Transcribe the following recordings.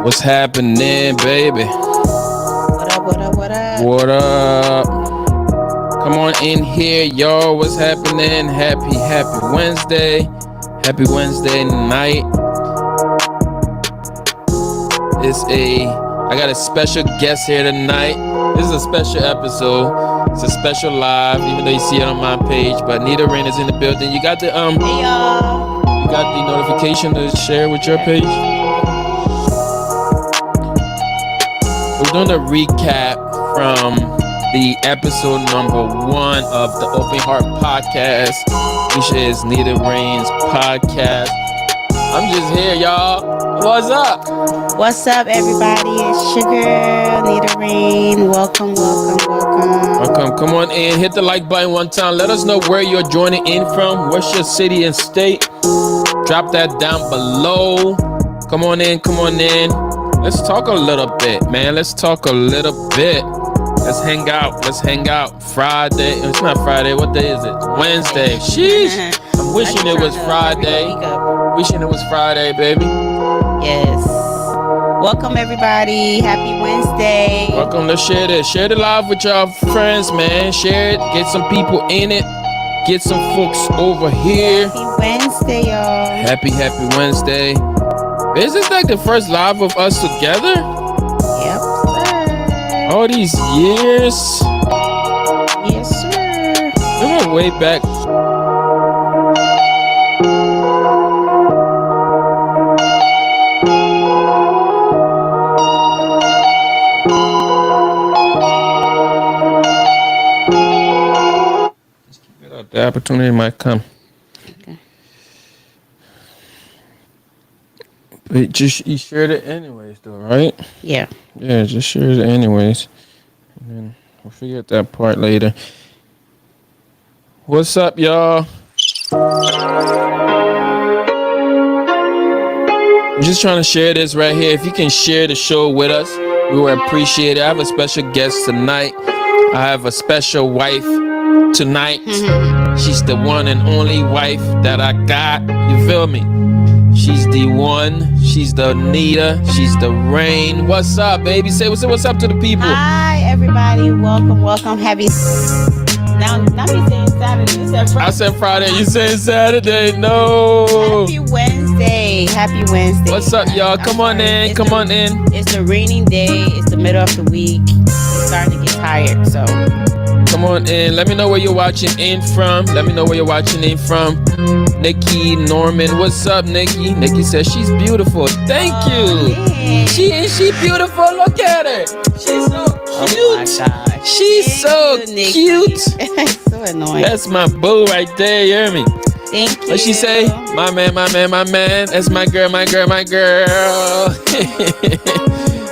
What's happening, baby? What up, what up, what up? What up? Come on in here, y'all. What's happening? Happy Wednesday. Happy Wednesday night. I got a special guest here tonight. This is a special episode. It's a special live, even though you see it on my page. But NITA RAINE is in the building. You got the Hey y'all. You got the notification to share with your page? We're doing a recap from the episode number 1 of the Open Heart Podcast, which is NITA RAINE's podcast. I'm just here, y'all. What's up? What's up, everybody? It's your girl, NITA RAINE. Welcome. Welcome. Come on in. Hit the like button one time. Let us know where you're joining in from. What's your city and state? Drop that down below. Come on in. Let's talk a little bit, man. Let's hang out. Friday. It's not Friday. What day is it? Wednesday. Sheesh. I'm wishing it was Friday. Wishing it was Friday, baby. Yes. Welcome, everybody. Happy Wednesday. Welcome. Let's share this. Share the live with y'all friends, man. Share it. Get some people in it. Get some folks over here. Happy Wednesday, y'all. Happy Wednesday. Is this like the first live of us together? Yep, sir. All these years? Yes, sir. We went way back. Just keep it up. The opportunity might come. Okay. But you shared it anyways, though, right? Yeah. Yeah, just share it anyways. And then we'll figure out that part later. What's up, y'all? I'm just trying to share this right here. If you can share the show with us, we would appreciate it. I have a special guest tonight. I have a special wife tonight. She's the one and only wife that I got. You feel me? She's the one. She's the NITA. She's the RAINE. What's up, baby? Say what's up to the people. Hi, everybody. Welcome. Happy. Now me saying Saturday. You said Friday. I said Friday. You saying Saturday? No. Happy Wednesday. What's up, y'all? Come on in. It's the raining day. It's the middle of the week. It's starting to get tired, so. Come on in. Let me know where you're watching in from. Nikki Norman. What's up, Nikki? Nikki says she's beautiful. Thank you. Yeah. She beautiful. Look at her. She's so cute. Oh my gosh. She's so cute. So annoying. That's my boo right there. You hear me? Thank you. What she say? My man. That's my girl.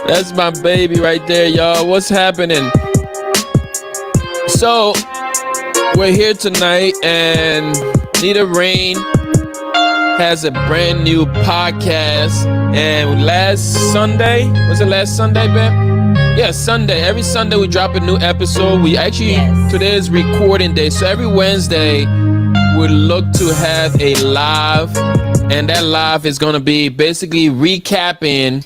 That's my baby right there, y'all. What's happening? So, we're here tonight, and NITA RAINE has a brand new podcast. And last Sunday, was it last Sunday, babe? Yeah, Sunday. Every Sunday we drop a new episode. We actually, Today is recording day. So every Wednesday, we look to have a live. And that live is going to be basically recapping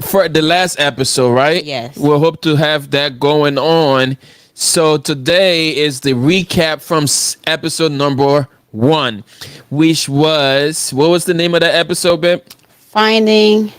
for the last episode, right? Yes. We'll hope to have that going on. So today is the recap from episode number 1, which was, what was the name of that episode, babe? Finding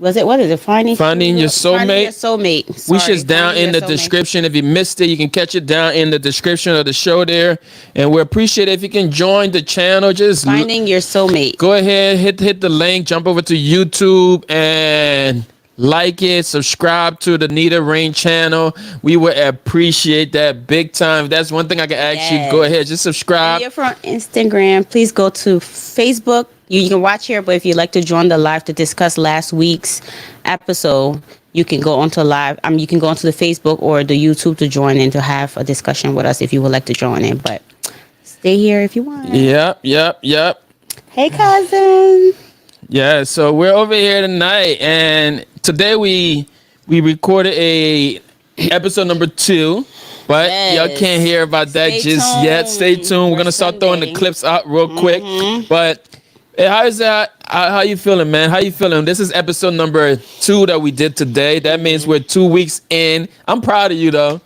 your soulmate. Finding your soulmate. Sorry, Which is down in the description. If you missed it, you can catch it down in the description of the show there. And we appreciate it if you can join the channel. Just Finding your soulmate. Go ahead, hit the link, jump over to YouTube and like it, subscribe to the NITA RAINE channel. We would appreciate that big time. That's one thing I can ask you. Go ahead, just subscribe. If you're from Instagram, please go to Facebook. You can watch here, but if you'd like to join the live to discuss last week's episode, you can go onto live. You can go onto the Facebook or the YouTube to join in to have a discussion with us if you would like to join in. But stay here if you want. Yep. Hey, cousin. Yeah, so we're over here tonight, and today we recorded a episode number 2. But y'all can't hear about that yet. Stay tuned. We're gonna start throwing the clips out real quick. But Hey, how is that? How you feeling, man? How you feeling? This is episode number 2 that we did today. That means we're 2 weeks in. I'm proud of you, though.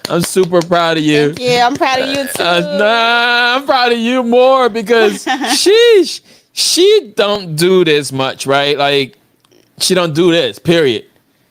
I'm super proud of you. Thank you. I'm proud of you too. Nah, I'm proud of you more because she don't do this much, right? Like she don't do this, period.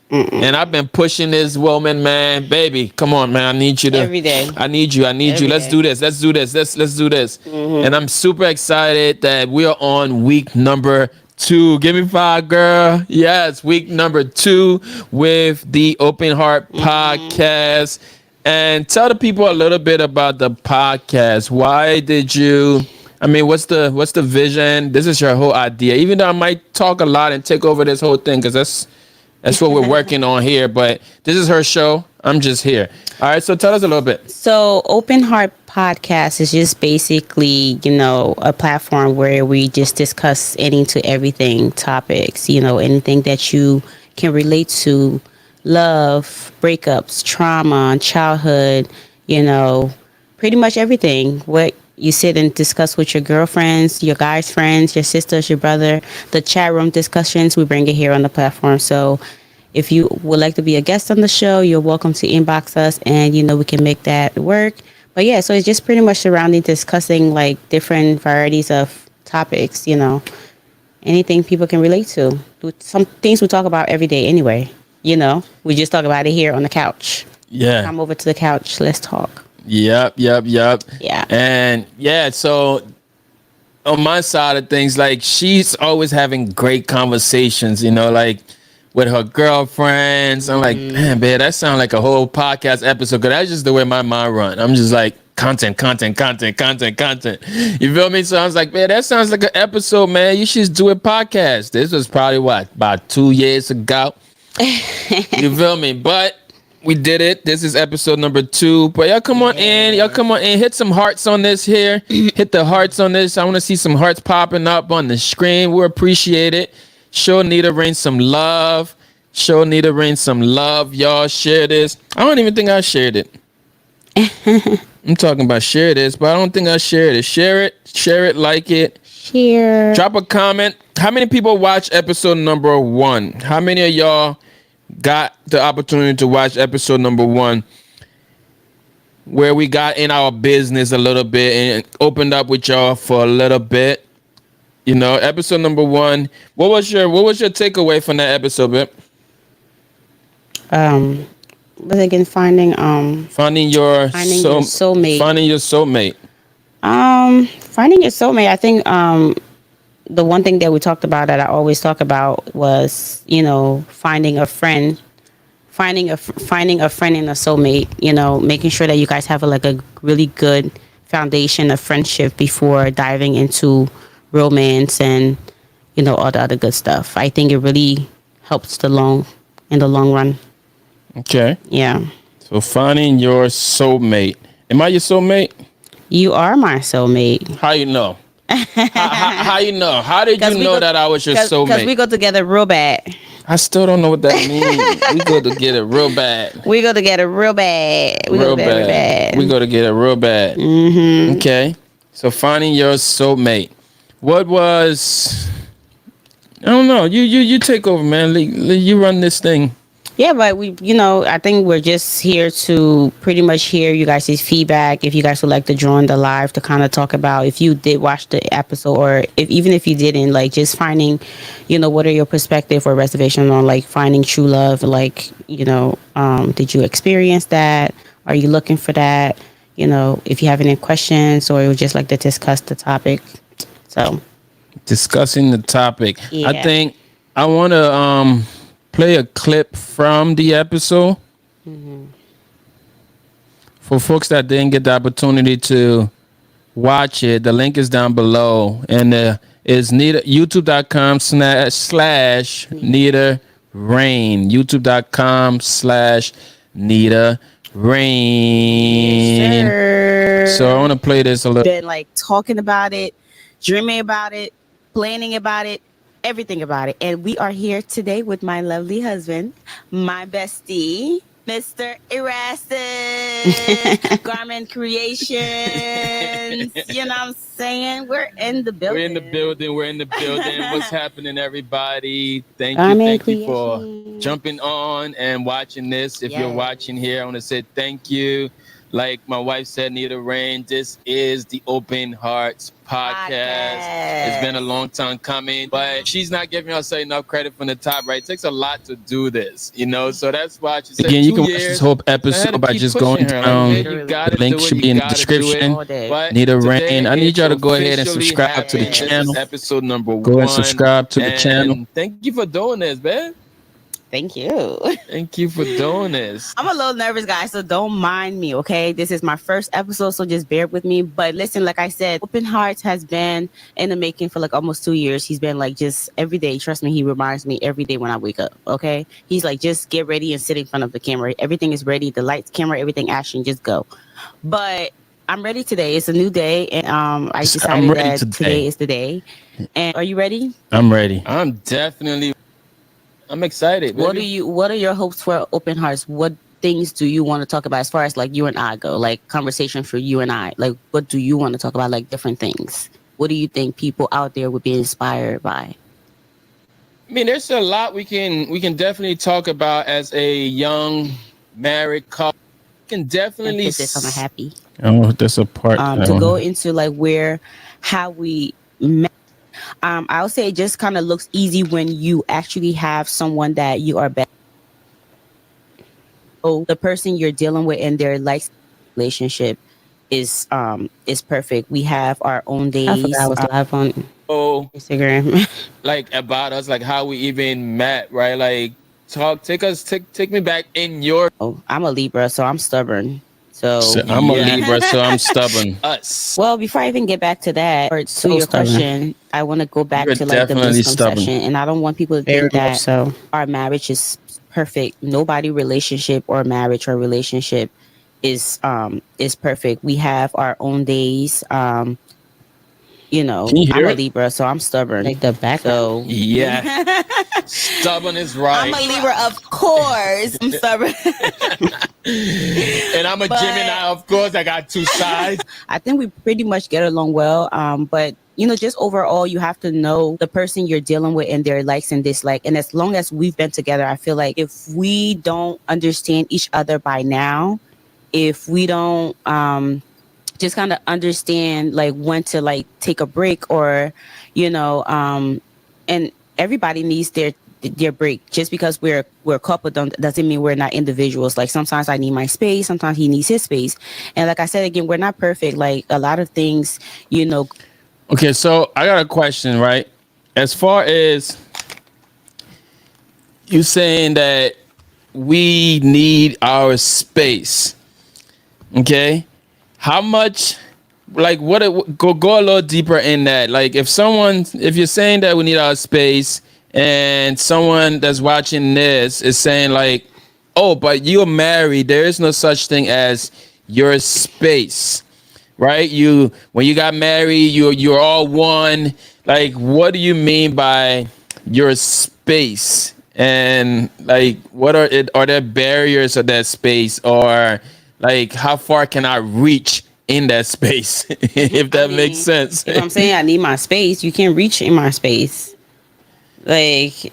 And I've been pushing this woman, man. Baby, come on, man. I need you to Every day. I need you. Every Let's day. do this. Let's do this. Let's do this. And I'm super excited that we are on week number 2. Give me 5, girl. Yes, week number 2 with the Open Heart Podcast. And tell the people a little bit about the podcast. Why did you? I mean, what's the vision? This is your whole idea. Even though I might talk a lot and take over this whole thing, because that's what we're working on here. But this is her show. I'm just here. All right. So tell us a little bit. So Open Heart Podcast is just basically, a platform where we just discuss any to everything topics, anything that you can relate to, love, breakups, trauma, childhood, pretty much everything. What you sit and discuss with your girlfriends, your guys' friends, your sisters, your brother, the chat room discussions, we bring it here on the platform. So if you would like to be a guest on the show, you're welcome to inbox us and, we can make that work. But yeah, so it's just pretty much surrounding discussing like different varieties of topics, anything people can relate to. Some things we talk about every day anyway, we just talk about it here on the couch. Yeah. Come over to the couch. Let's talk. Yep. Yeah. And yeah, so on my side of things, like she's always having great conversations, like with her girlfriends. I'm like, man, babe, that sounds like a whole podcast episode. Cause that's just the way my mind run. I'm just like content. You feel me? So I was like, man, that sounds like an episode, man. You should do a podcast. This was probably about 2 years ago. You feel me? But we did it. This is episode number 2. But y'all come on in. Hit some hearts on this here. Hit the hearts on this. I want to see some hearts popping up on the screen. We appreciate it. Show NITA RAINE some love. Y'all share this. I don't even think I shared it. I'm talking about share this, but I don't think I shared it. Share it, like it. Share. Drop a comment. How many people watch episode number 1? How many of y'all got the opportunity to watch episode number 1, where we got in our business a little bit and opened up with y'all for a little bit? Episode number 1. What was your takeaway from that episode, babe? Was again finding your soulmate. Finding your soulmate. Finding your soulmate. I think the one thing that we talked about that I always talk about was, finding a friend and a soulmate, making sure that you guys have a really good foundation of friendship before diving into romance and, all the other good stuff. I think it really helps in the long run. Okay. Yeah. So finding your soulmate. Am I your soulmate? You are my soulmate. How you know? How you know? How did you know that I was your soulmate? Because we go together real bad. I still don't know what that means. We go together real bad. We go together real bad. We go together real bad. Mm-hmm. Okay. So finding your soulmate. What was? I don't know. You take over, man. You run this thing. Yeah, but I think we're just here to pretty much hear you guys' feedback. If you guys would like to join the live to kind of talk about if you did watch the episode, or even if you didn't, just finding, what are your perspective or reservations on finding true love? Did you experience that? Are you looking for that? If you have any questions or you would just like to discuss the topic. So discussing the topic. Yeah. I think I want to play a clip from the episode for folks that didn't get the opportunity to watch it. The link is down below, and is youtube.com/NITA RAINE. youtube.com/NITA RAINE. Yes, so I want to play this a little. Been talking about it, dreaming about it, planning about it, everything about it. And we are here today with my lovely husband, my bestie. Mr. Erastus, Garment Creations. You know what I'm saying? We're in the building. We're in the building. We're in the building. What's happening, everybody? Thank Garment you for Creations. jumping on and watching this. If you're Yes. watching here, I want to say thank you. Like my wife said, Nita Rain, this is the Open Hearts podcast. It's been a long time coming, but she's not giving us enough credit from the top, right? It takes a lot to do this, you know? So that's why she said Again, you can watch years. this whole I had to episode by keep just pushing going her. down. Like, man, you gotta The link do it. should You be in the gotta do it. description. All day. But Nita today Rain. I need y'all to it's go ahead and officially subscribe to the happening. channel. This is episode number Go one. and subscribe to the channel. And thank you for doing this, man. Thank you. Thank you for doing this. I'm a little nervous, guys, so don't mind me, okay? This is my first episode, so just bear with me. But listen, like I said, Open Hearts has been in the making for like almost 2 years. He's been like just every day. Trust me, he reminds me every day when I wake up, okay? He's like, just get ready and sit in front of the camera. Everything is ready. The lights, camera, everything, action, just go. But I'm ready today. It's a new day, and I decided ready that today. today is the day. And are you ready? I'm ready. I'm excited. Baby. What are your hopes for Open Hearts? What things do you want to talk about as far as like you and I go, like conversation for you and I? Like, what do you want to talk about? Like different things. What do you think people out there would be inspired by? I mean, there's a lot we can definitely talk about as a young married couple. We can And definitely put this on a happy. Oh, that's a part. To go into like how we met. I'll say it just kind of looks easy when you actually have someone that you are better. So the person you're dealing with in their life relationship is perfect. We have our own days. I forgot I was live on Oh, Instagram. like about us, like how we even met, right? Like take me back in your Oh, I'm a Libra, so I'm stubborn. So I'm Yeah. a Libra, so I'm stubborn. us. well, before I even get back to that or to your stubborn. question, I want to go back You're to like the definitely misconception, stubborn. and I don't want people to Very think that much so. our marriage is perfect. Nobody relationship or marriage or relationship is perfect. We have our own days. You know, Can you hear I'm a it? Libra, so I'm stubborn. Like the background. So Yeah, stubborn is right. I'm a Libra, of course. I'm stubborn. And I'm a But- Gemini, of course. I got two sides. I think we pretty much get along well. But you know, just overall, you have to know the person you're dealing with and their likes and dislikes. And as long as we've been together, I feel like if we don't understand each other by now, if we don't just kind of understand like when to like take a break, or you know, and everybody needs their break. Just because we're a couple doesn't mean we're not individuals. Like sometimes I need my space, sometimes he needs his space. And like I said again, we're not perfect. Like a lot of things, you know. Okay, so I got a question, right? As far as you saying that we need our space, okay? How much, like, what? Go a little deeper in that. Like, if you're saying that we need our space, and someone that's watching this is saying like, oh, but you're married, there is no such thing as your space. Right? When you got married, you're all one. Like, what do you mean by your space? And like, are there barriers of that space, or like how far can I reach in that space? If that makes sense. If I'm saying I need my space, you can't reach in my space. Like,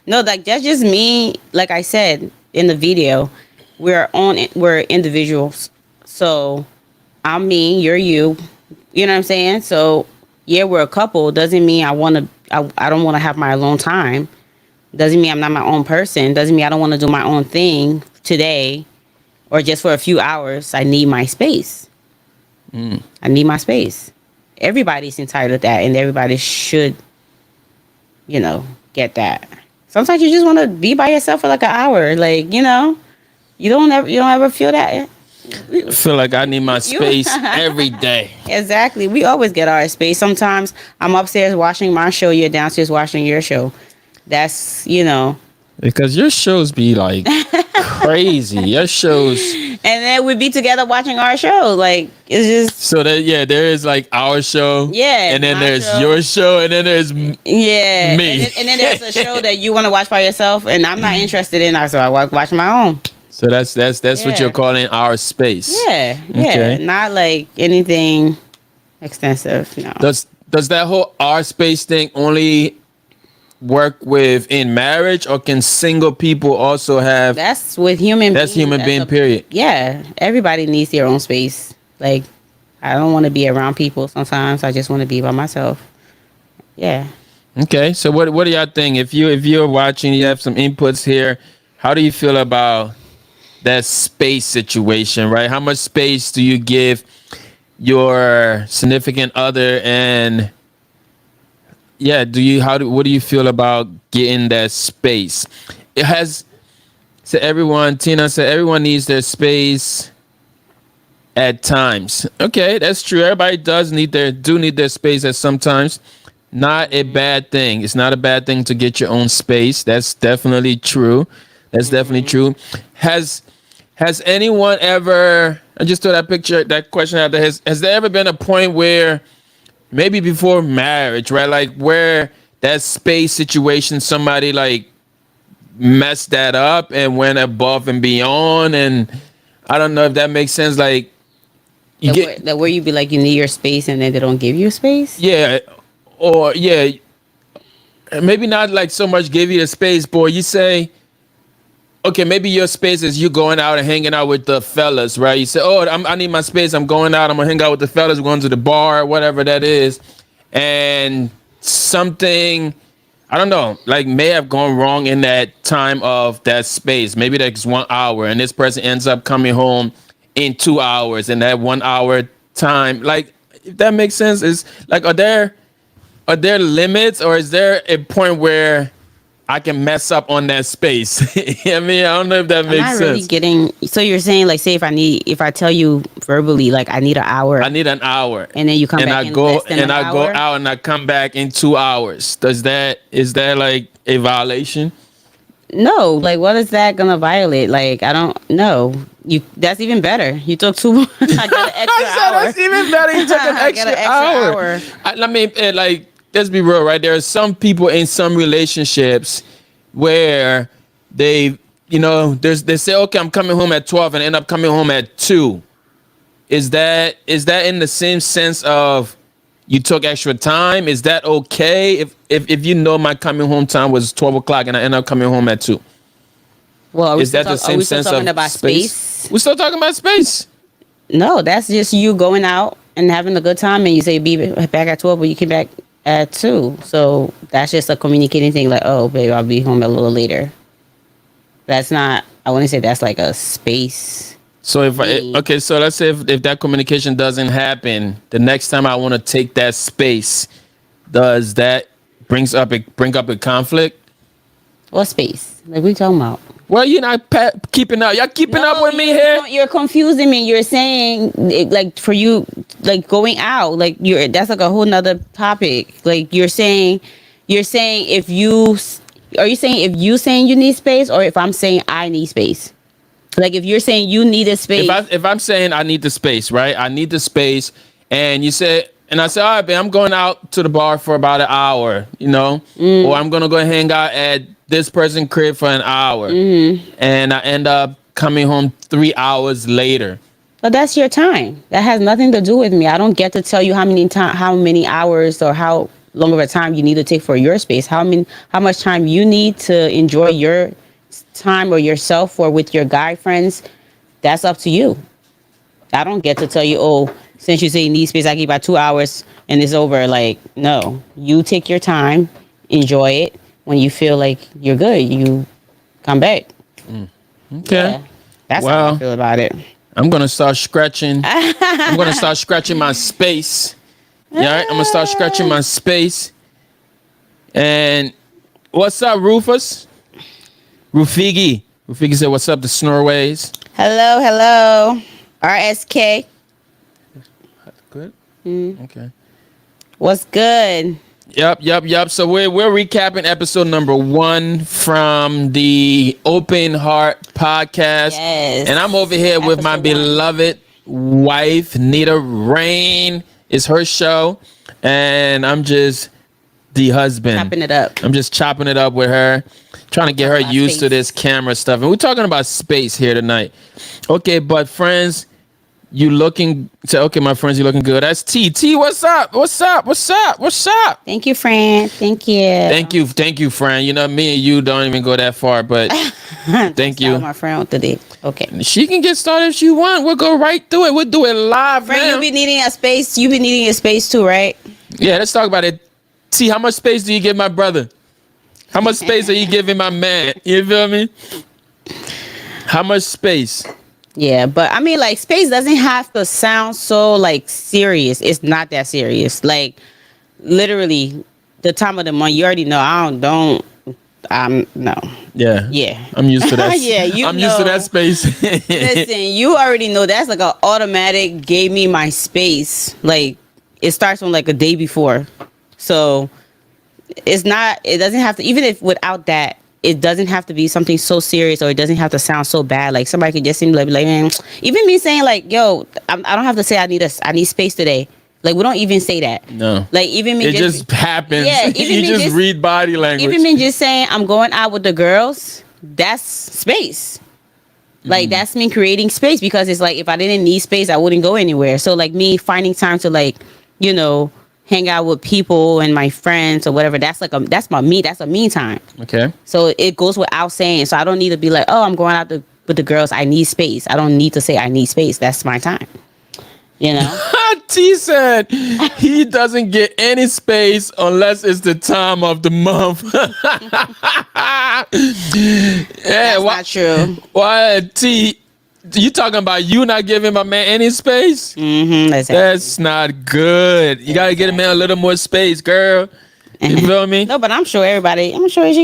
no, like that's just me. Like I said in the video, we're individuals. So I'm me, you're you. You know what I'm saying? So yeah, we're a couple. Doesn't mean I don't want to have my alone time. Doesn't mean I'm not my own person. Doesn't mean I don't want to do my own thing today or just for a few hours. I need my space. I need my space. Everybody's entitled to that, and everybody should, you know, get that. Sometimes you just want to be by yourself for like an hour. Like, you know, you don't ever feel that. I feel like I need my space every day. Exactly. We always get our space. Sometimes I'm upstairs watching my show, you're downstairs watching your show. That's, you know. Because your shows be like crazy. Your shows. And then we'd be together watching our show. Like, it's just. So that, yeah, there is like our show. Yeah. And then my there's show. your show. And then there's Yeah. me. And then there's a show that you want to watch by yourself, and I'm not interested in. So I watch my own. So that's what Yeah. you're calling our space. Yeah, Okay. not like anything extensive. No, Does that whole our space thing only work with in marriage, or can single people also have? that's with human. That's beings human as being. Period. Yeah, everybody needs their own space. Like, I don't want to be around people. Sometimes I just want to be by myself. Yeah. Okay. So what do y'all think? If you're watching, you have some inputs here. How do you feel about that space situation? Right. How much space do you give your significant other, and yeah, what do you feel about getting that space? It has said everyone, Tina said everyone needs their space at times. Okay, that's true. Everybody need their space at sometimes. Not a bad thing. It's not a bad thing to get your own space. That's definitely true. That's definitely true. Has anyone ever, I just threw that question out there. Has there ever been a point where maybe before marriage, right? Like where that space situation, somebody like messed that up and went above and beyond, and I don't know if that makes sense. Like That where you be like you need your space and then they don't give you space. yeah, or yeah, maybe not like so much give you the space, boy. You say, okay, maybe your space is you going out and hanging out with the fellas, right? You say, oh, I need my space. I'm going out. I'm gonna hang out with the fellas. We're going to the bar, whatever that is, and something, I don't know, like may have gone wrong in that time of that space. Maybe that's 1 hour, and this person ends up coming home in 2 hours, and that 1 hour time, like if that makes sense, is like are there limits, or is there a point where I can mess up on that space? I mean, I don't know if that I'm makes not sense. really getting. So you're saying like, say if I tell you verbally like I need an hour, I need an hour, and then you come and back I in go less than and an I go hour? out and I come back in 2 hours. Is that like a violation? No, like what is that gonna violate? Like I don't know. That's even better. You took two. I got an extra hour. That's even better. You took an I got extra, an extra hour. I mean, like, let's be real, right? There are some people in some relationships where they say, okay, I'm coming home at 12 and end up coming home at 2. Is that in the same sense of you took extra time? Is that okay if you know my coming home time was 12 o'clock and I end up coming home at 2? Well, Is that the same sense of about space? We're still talking about space. No, that's just you going out and having a good time, and you say be back at 12, but you came back at 2. So that's just a communicating thing. Like, oh, babe, I'll be home a little later. That's not. I wouldn't say that's like a space. So so let's say if that communication doesn't happen, the next time I want to take that space, does that bring up a conflict? What space? Like we talking about? Well, you're not keeping up. Y'all keeping up with me here? You're confusing me. You're saying like for you, like going out, like that's like a whole nother topic. Like you're saying if you saying you need space, or if I'm saying I need space. Like if you're saying you need a space. If I'm saying I need the space, right? I need the space, and you said, and I said, all right, babe, I'm going out to the bar for about an hour, or I'm gonna go hang out at this person's crib for an hour, and I end up coming home 3 hours later. But that's your time. That has nothing to do with me. I don't get to tell you how many hours or how long of a time you need to take for your space. How much time you need to enjoy your time or yourself or with your guy friends. That's up to you. I don't get to tell you, oh, since you say you need space, I give you about 2 hours and it's over. Like, no, you take your time, enjoy it. When you feel like you're good, you come back. Okay. Yeah, that's how I feel about it. I'm gonna start scratching. I'm gonna start scratching my space. Yeah, I'm gonna start scratching my space. And what's up, Rufus? Rufigi said, "What's up, the Snorways?" Hello, RSK. Good. Okay. What's good? Yep. So we're recapping episode number 1 from the Open Heart podcast. Yes. And I'm over here with my Episode 1. beloved wife, NITA RAINE. It's her show. And I'm just the husband. Chopping it up. I'm just chopping it up with her, trying to get her About used to space. this camera stuff. And we're talking about space here tonight. Okay, but friends, you looking so okay, my friends, you looking good. That's T. T, what's up? What's up? What's up? What's up? Thank you, friend. Thank you. Thank you, friend. You know, me and you don't even go that far, but thank you. My friend today. Okay. She can get started if she want. We'll go right through it. We'll do it live, Friend, man. you be needing a space. You be needing a space too, right? Yeah, let's talk about it. T, how much space do you give my brother? How much space are you giving my man? You feel me? How much space? Yeah, but I mean, like, space doesn't have to sound so like serious. It's not that serious. Like, literally, the time of the month. You already know. No. Yeah. Yeah. I'm used to that. Yeah, you I'm used to know. that space. Listen, you already know that's like an automatic gave me my space. Like, it starts from like a day before. So it doesn't have to, even if without that, it doesn't have to be something so serious, or it doesn't have to sound so bad. Like, somebody could just seem like, man, even me saying like, yo, I don't have to say I need space today. Like, we don't even say that. No. Like, even me It just happens. Yeah, even you me just just- read body language. even me just saying I'm going out with the girls, that's space. Like, that's me creating space, because it's like, if I didn't need space, I wouldn't go anywhere. So like, me finding time to, like, you know, hang out with people and my friends or whatever, that's a me time. Okay. So it goes without saying. So I don't need to be like, oh, I'm going out with the girls, I need space. I don't need to say I need space. That's my time. You know? T said he doesn't get any space unless it's the time of the month. Yeah, That's not true. why T? You talking about you not giving my man any space? Mm-hmm. That's not good. You gotta get a man a little more space, girl. You feel me? No, but I'm sure she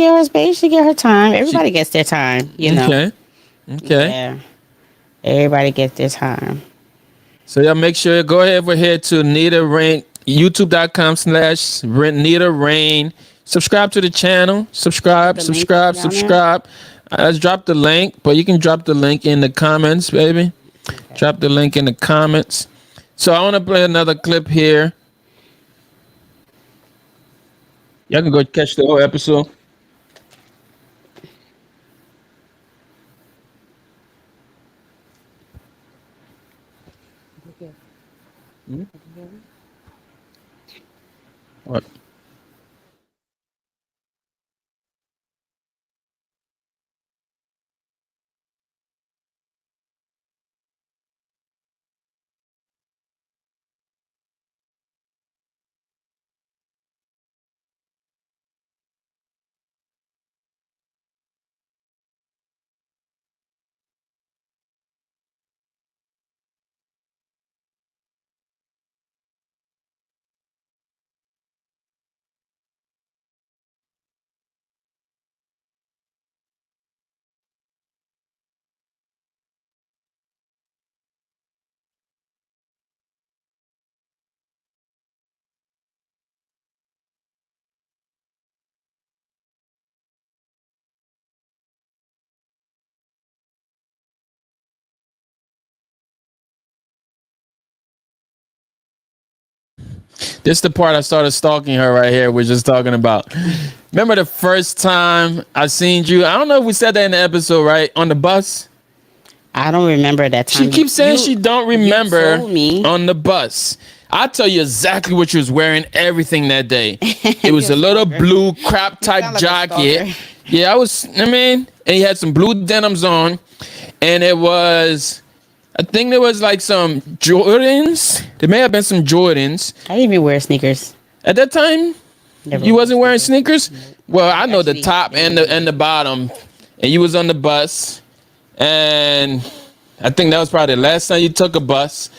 get her space. She get her time. Everybody gets their time, you know? Okay. Yeah. Everybody gets their time. So y'all make sure you go ahead over here to NITA RAINE, youtube.com/NITA RAINE. Subscribe to the channel. Subscribe. The link down there? Let's drop the link, but you can drop the link in the comments, baby. Okay. Drop the link in the comments. So I want to play another clip here. Y'all can go catch the whole episode. What? This is the part I started stalking her right here. We're just talking about. Remember the first time I seen you? I don't know if we said that in the episode, right? On the bus. I don't remember that time. She keeps saying she don't remember you told me. on the bus. I'll tell you exactly what you was wearing, everything that day. It was a little blue crop type sound like a jacket. stalker. Yeah, and he had some blue denims on, and it was, I think there was like some Jordans. There may have been some Jordans. I didn't even wear sneakers. At that time, Never you wore wasn't wearing sneakers? Well, I know the Actually, top and the bottom, and you was on the bus, and I think that was probably the last time you took a bus.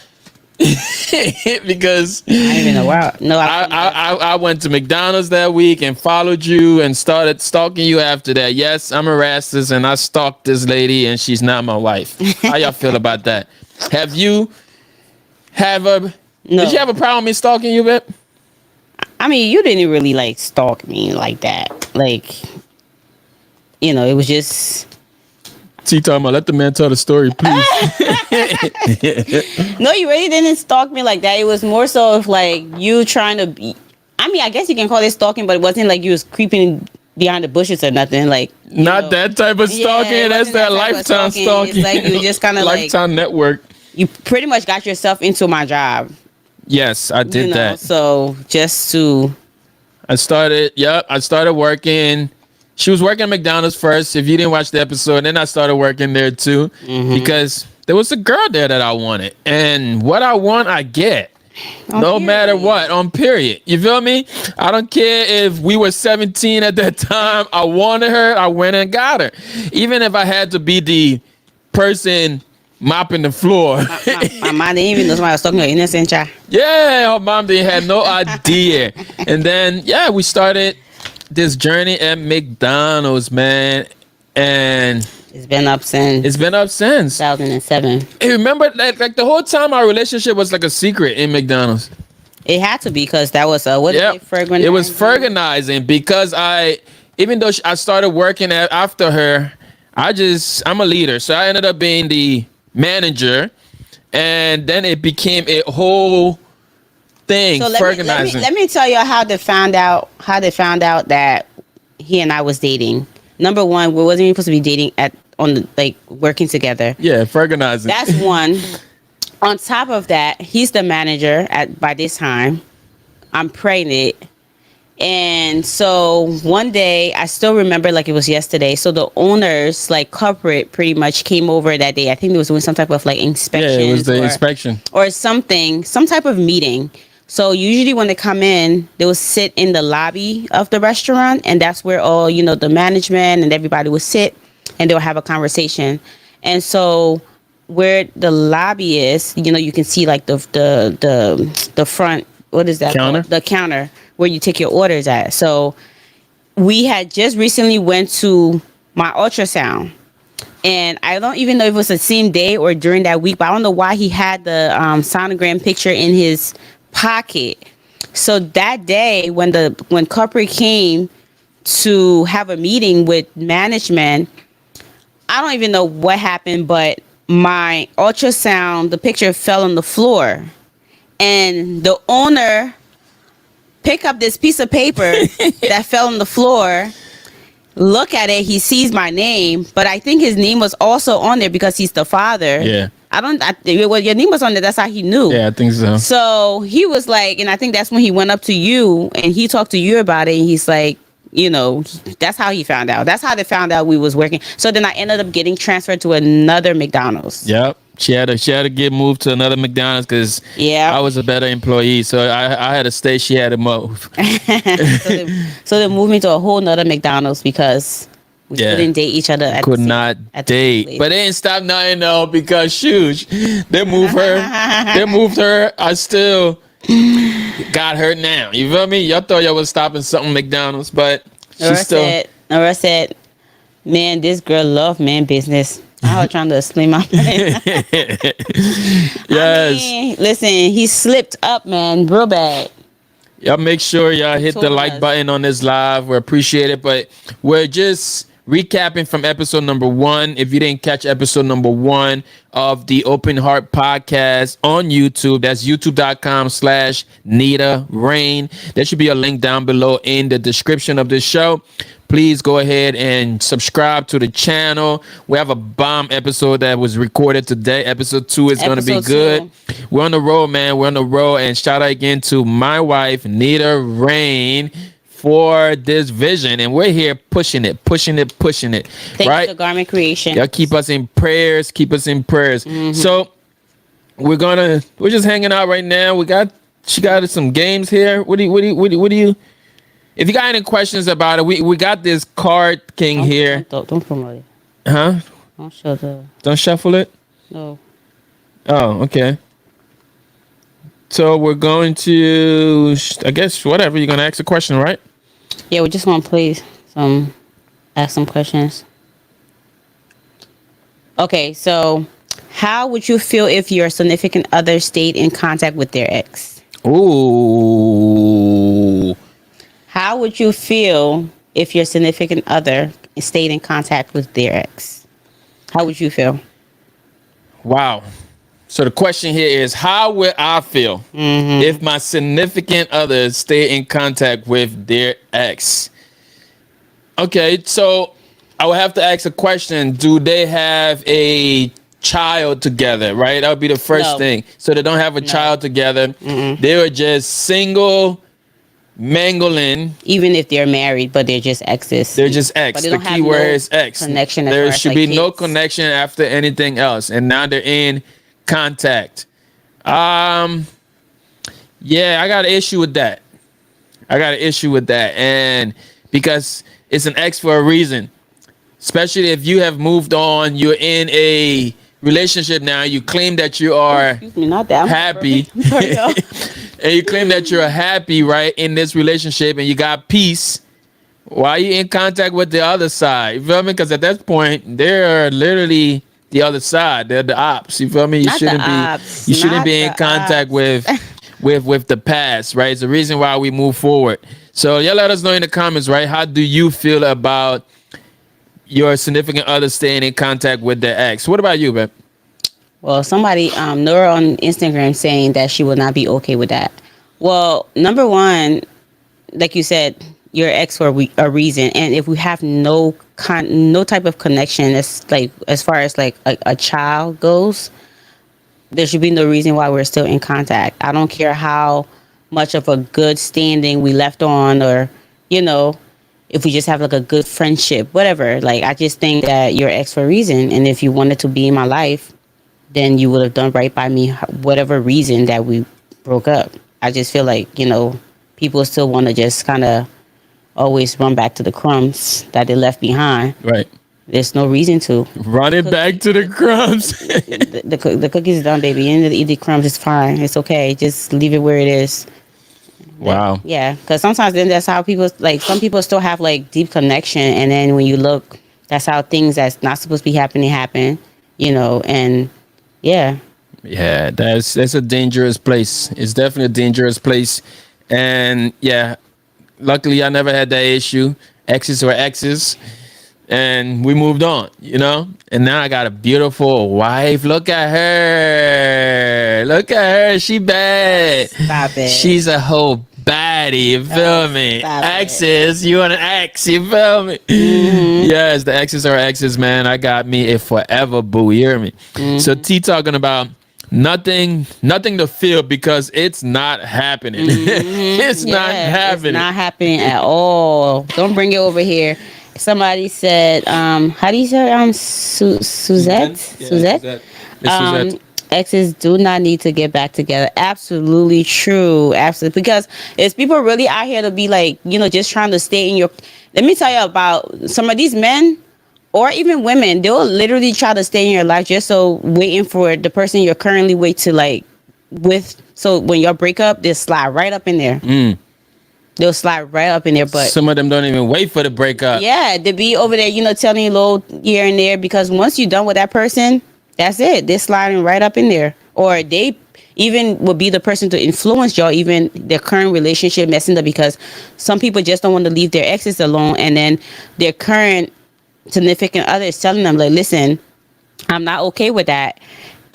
Because I didn't even know why. No, I went to McDonald's that week and followed you and started stalking you after that. Yes, I'm a racist and I stalked this lady and she's not my wife. How y'all feel about that? No. Did you have a problem with me stalking you, babe? I mean, you didn't really like stalk me like that. Like, you know, it was just. T talking about, let the man tell the story, please. No, you really didn't stalk me like that. It was more so of like you trying to be. I mean, I guess you can call it stalking, but it wasn't like you was creeping behind the bushes or nothing. Like, Not that type of stalking. it That's wasn't that type of lifetime stalking. It's like you just kind of like Lifetime network. you pretty much got yourself into my job. Yes, I did that. So just to I started working. She was working at McDonald's first. If you didn't watch the episode, then I started working there too because there was a girl there that I wanted, and what I want, I get. No matter what, on period. You feel me? I don't care if we were 17 at that time. I wanted her. I went and got her. Even if I had to be the person mopping the floor. my mom didn't even know somebody was talking to her innocent child. Yeah, her mom didn't have no idea. And then, yeah, we started this journey at McDonald's, man. And It's been up since 2007. Hey, remember, like the whole time our relationship was like a secret in McDonald's. It had to be because that was what Yep. is it, Ferganizing? It was Ferganizing because even though I started working after her, I'm a leader. So I ended up being the manager, and then it became a whole thing. So Ferganizing. let me tell you how they found out that he and I was dating. Number one, we wasn't even supposed to be dating working together. Yeah, Ferganizing. That's one. On top of that, he's the manager by this time. I'm pregnant. And so one day, I still remember like it was yesterday. So the owners, like corporate, pretty much came over that day. I think they was doing some type of like inspection. Yeah, it was the inspection. Or something, some type of meeting. So usually when they come in, they will sit in the lobby of the restaurant, and that's where all, the management and everybody would sit, and they'll have a conversation. And so where the lobby is, you can see like the front, what is that counter? called? The counter where you take your orders at. So we had just recently went to my ultrasound, and I don't even know if it was the same day or during that week, but I don't know why he had the sonogram picture in his pocket. So that day when corporate came to have a meeting with management, I don't even know what happened, but my ultrasound, the picture fell on the floor, and the owner picked up this piece of paper that fell on the floor. Look at it, he sees my name, but I think his name was also on there because he's the father. Yeah. Your name was on there, that's how he knew. Yeah, I think so. So he was like, and I think that's when he went up to you and he talked to you about it, and he's like, that's how he found out. That's how they found out we was working. So then I ended up getting transferred to another McDonald's. Yep. She had to get moved to another McDonald's because I was a better employee. So I had to stay. She had to move. so they moved me to a whole nother McDonald's because we couldn't date each other. Could not date. But they didn't stop nothing though because shoot, they moved her. I still got her now. You feel me? Y'all thought y'all was stopping something McDonald's, but Nora said, man, this girl love man business. I was trying to explain my mind. Yes. I mean, listen, he slipped up, man, real bad. Y'all make sure y'all hit the like button on this live. We appreciate it. But we're just recapping from episode number 1. If you didn't catch episode number 1 of the Open Heart Podcast on YouTube, that's youtube.com/NITA RAINE. There should be a link down below in the description of this show. Please go ahead and subscribe to the channel. We have a bomb episode that was recorded today. Episode 2 is going to be good. We're on the road, man. We're on the road. And shout out again to my wife, NITA RAINE, for this vision. And we're here pushing it. Thank you to Garment Creation. Y'all keep us in prayers. Mm-hmm. So we're just hanging out right now. She got some games here. What do you if you got any questions about it, we got this card king here. Don't promote it. Huh? Don't shuffle it? No. Oh, okay. So we're going to, I guess, whatever. You're going to ask a question, right? Yeah, we just want to ask some questions. Okay, so how would you feel if your significant other stayed in contact with their ex? Ooh. How would you feel if your significant other stayed in contact with their ex? How would you feel? Wow. So the question here is, how will I feel if my significant other stay in contact with their ex? Okay, so I would have to ask a question. Do they have a child together, right? That would be the first No. thing. So they don't have a child together. They were just single, mangling. Even if they're married, but they're just exes. They're just ex. But they The don't key have word no is ex. connection as There far as, should like, be no kids. connection after anything else. And now they're in contact. Yeah, I got an issue with that. And because it's an ex for a reason. Especially if you have moved on, you're in a relationship now, you claim that you are Excuse me, not that. I'm happy. I'm sorry, y'all. And you claim that you're happy, right, in this relationship and you got peace. Why are you in contact with the other side? You feel me? Because at that point, they're literally the other side. They're the ops. You feel me? You Not the shouldn't be. ops. You shouldn't Not be in the contact ops. with the past, right? It's the reason why we move forward. So yeah, let us know in the comments, right? How do you feel about your significant other staying in contact with their ex? What about you, babe? Well, somebody, Nora on Instagram saying that she would not be okay with that. Well, number one, like you said, your ex for a reason, and if we have no type of connection, as far as like a child goes, there should be no reason why we're still in contact. I don't care how much of a good standing we left on, or if we just have like a good friendship, whatever. Like, I just think that you're ex for a reason, and if you wanted to be in my life, then you would have done right by me, whatever reason that we broke up. I just feel like, people still want to just kind of always run back to the crumbs that they left behind. Right. There's no reason to. Run it back to the crumbs. The cookies are done, baby. You need to eat the crumbs. It's fine. It's okay. Just leave it where it is. Wow. Yeah, because sometimes then that's how people, like, some people still have like deep connection, and then when you look, that's how things that's not supposed to be happening happen. And yeah. Yeah, that's a dangerous place. It's definitely a dangerous place. And yeah, luckily I never had that issue. Exes were exes. And we moved on, And now I got a beautiful wife. Look at her. She bad. Stop it. She's a whole baddie. You feel me? stop it. Exes. You want an ex. You feel me? Yes, the exes are exes, man. I got me a forever boo. You hear me? So T talking about nothing to feel because it's not happening. It's not happening. It's not happening at all. Don't bring it over here. Somebody said, how do you say Suzette? Suzette? Exes do not need to get back together. Absolutely true. Absolutely. Because it's people really out here to be like, just trying to stay in your... Let me tell you about some of these men, or even women. They'll literally try to stay in your life just so waiting for the person you're currently with. So when y'all break up, they'll slide right up in there. They'll slide right up in there, but some of them don't even wait for the breakup. Yeah, to be over there, telling you a little here and there, because once you're done with that person, that's it. They're sliding right up in there. Or they even will be the person to influence y'all, even their current relationship messing up, because some people just don't want to leave their exes alone, and then their current significant other is telling them, like, listen, I'm not okay with that.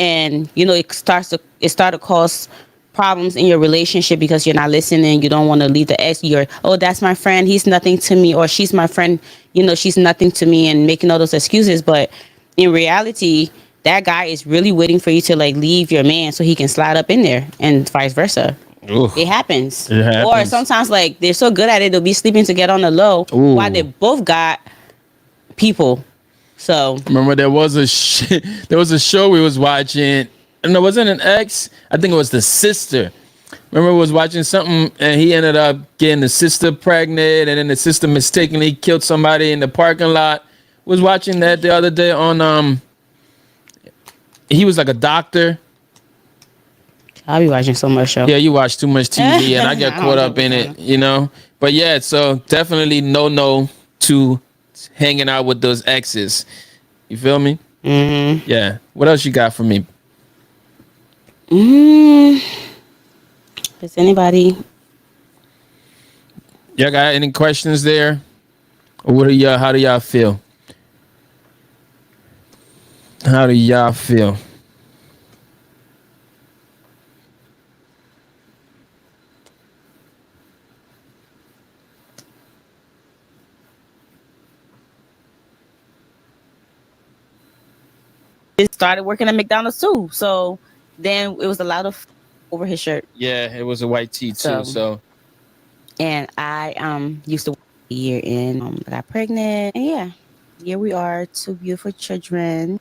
And, it starts to cause problems in your relationship because you're not listening. You don't want to leave the ex. That's my friend, he's nothing to me, or she's my friend, she's nothing to me, and making all those excuses. But in reality, that guy is really waiting for you to like leave your man so he can slide up in there, and vice versa. Ooh. It happens. Or sometimes, like, they're so good at it, they'll be sleeping together on the low. Ooh. While they both got people. So remember there was a show we was watching. And it wasn't an ex. I think it was the sister. Remember, we was watching something, and he ended up getting the sister pregnant, and then the sister mistakenly killed somebody in the parking lot. Was watching that the other day on he was like a doctor. I'll be watching so much show. Yeah, you watch too much TV, and I get caught up in it, But yeah, so definitely no to hanging out with those exes. You feel me? Mm-hmm. Yeah. What else you got for me? Does anybody? Y'all got any questions there? Or how do y'all feel? How do y'all feel? just started working at McDonald's too. So then it was a lot of over his shirt. Yeah, it was a white tee too. So And I used to work a year in. I got pregnant, and yeah, here we are, two beautiful children.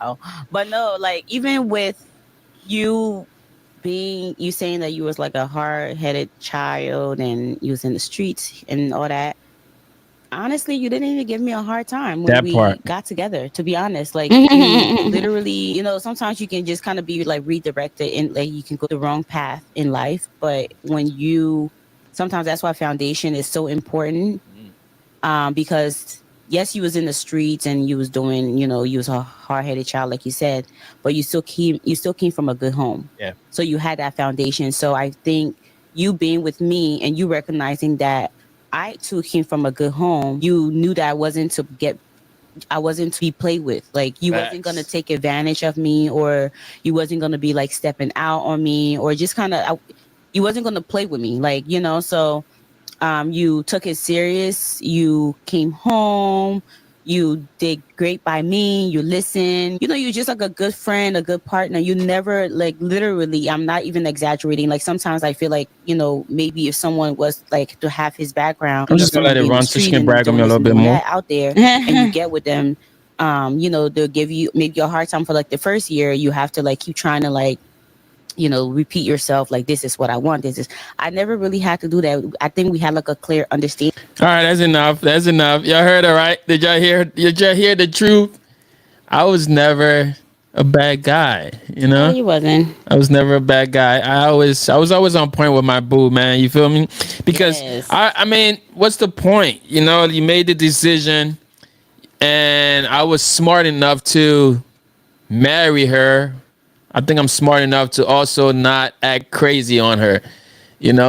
Oh, but no, like even with you you saying that you was like a hard-headed child and you was in the streets and all that. Honestly, you didn't even give me a hard time when we got together, to be honest. Like, you literally, sometimes you can just kind of be like redirected and like you can go the wrong path in life. But sometimes that's why foundation is so important. Because yes, you was in the streets and you was doing, you was a hard-headed child, like you said, but you still came from a good home. Yeah. So you had that foundation. So I think you being with me and you recognizing that I too came from a good home, you knew that I wasn't to be played with. Like you wasn't gonna take advantage of me, or you wasn't gonna be like stepping out on me, or just kind of you wasn't gonna play with me, like so. You took it serious. You came home. You did great by me. You listened. You're just like a good friend, a good partner. You never, like, literally, I'm not even exaggerating. Like, sometimes I feel like, maybe if someone was like to have his background, I'm just gonna let it run so she can brag on me a little bit more out there, and you get with them, they'll give you maybe a hard time for like the first year. You have to like keep trying to like, repeat yourself, like, this is what I want. I never really had to do that. I think we had like a clear understanding. All right, that's enough. Y'all heard it, right? Did y'all hear the truth? I was never a bad guy, No, you wasn't. I was never a bad guy. I was always on point with my boo, man. You feel me? Because yes. I mean, what's the point? You made the decision, and I was smart enough to marry her. I think I'm smart enough to also not act crazy on her,